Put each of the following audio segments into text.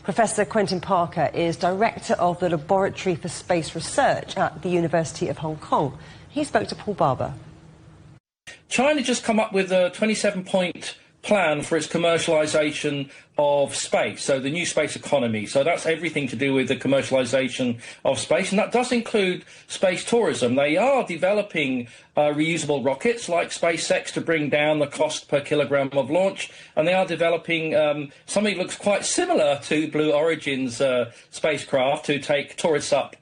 Professor Quentin Parker is director of the Laboratory for Space Research at the University of Hong Kong. He spoke to Paul Barber. China just come up with a 27-point plan for its commercialisation of space, so the new space economy. So that's everything to do with the commercialisation of space, and that does include space tourism. They are developing reusable rockets like SpaceX to bring down the cost per kilogram of launch, and they are developing something that looks quite similar to Blue Origin's spacecraft to take tourists up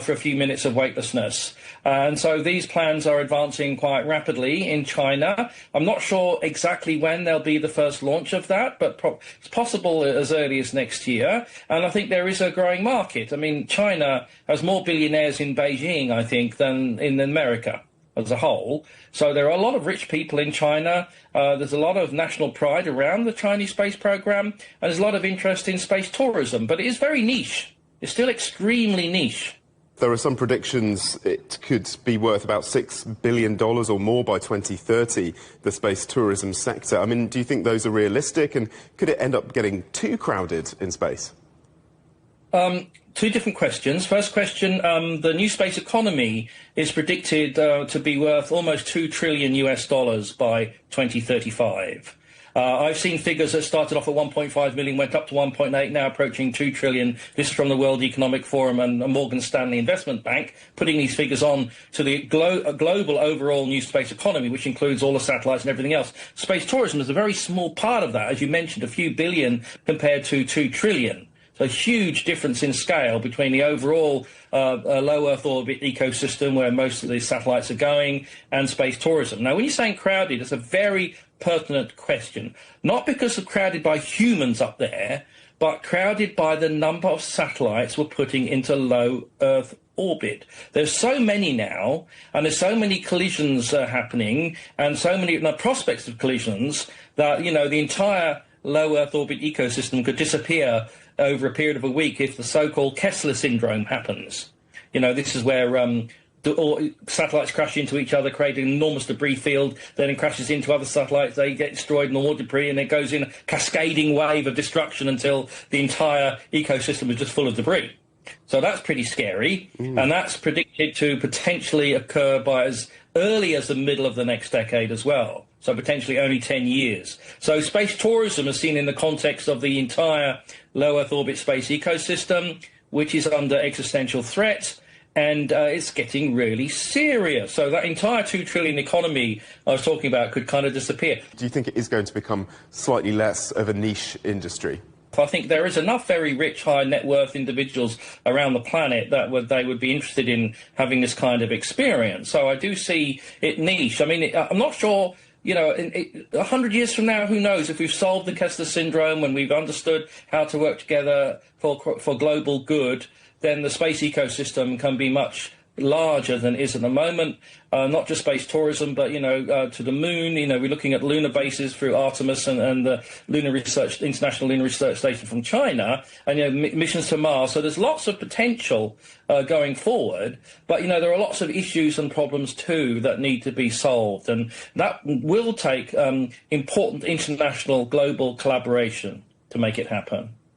for a few minutes of weightlessness. And so these plans are advancing quite rapidly in China. I'm not sure exactly when there'll be the first launch of that, but it's possible as early as next year. And I think there is a growing market. I mean, China has more billionaires in Beijing, I think, than in America as a whole. So there are a lot of rich people in China. There's a lot of national pride around the Chinese space program, and there's a lot of interest in space tourism. But it is very niche. It's still extremely niche. There are some predictions it could be worth about $6 billion or more by 2030, the space tourism sector. I mean, do you think those are realistic, and could it end up getting too crowded in space? Two different questions. First question, the new space economy is predicted to be worth almost $2 trillion by 2035. I've seen figures that started off at 1.5 million, went up to 1.8, now approaching 2 trillion. This is from the World Economic Forum and Morgan Stanley Investment Bank, putting these figures on to the global overall new space economy, which includes all the satellites and everything else. Space tourism is a very small part of that, as you mentioned, a few billion compared to 2 trillion. So a huge difference in scale between the overall low Earth orbit ecosystem, where most of these satellites are going, and space tourism. Now, when you're saying crowded, it's a very pertinent question, not because of crowded by humans up there, but crowded by the number of satellites we're putting into low Earth orbit. There's so many now, and there's so many collisions happening, and so many prospects of collisions that, you know, the entire low Earth orbit ecosystem could disappear over a period of a week if the so-called Kessler syndrome happens. You know, this is where satellites crash into each other, creating an enormous debris field, then it crashes into other satellites, they get destroyed in more debris, and it goes in a cascading wave of destruction until the entire ecosystem is just full of debris. So that's pretty scary, and that's predicted to potentially occur by as early as the middle of the next decade as well, so potentially only 10 years. So space tourism is seen in the context of the entire low Earth orbit space ecosystem, which is under existential threat, and it's getting really serious. So that entire 2 trillion economy I was talking about could kind of disappear. Do you think it is going to become slightly less of a niche industry? I think there is enough very rich, high net worth individuals around the planet that they would be interested in having this kind of experience. So I do see it niche. I mean, I'm not sure, you know, 100 years from now, who knows, if we've solved the Kessler syndrome, when we've understood how to work together for global good, then the space ecosystem can be much larger than it is at the moment. Not just space tourism, but, you know, to the moon. You know, we're looking at lunar bases through Artemis and the International Lunar Research Station from China, and, you know, missions to Mars. So there's lots of potential going forward, but, you know, there are lots of issues and problems too that need to be solved, and that will take important international global collaboration to make it happen.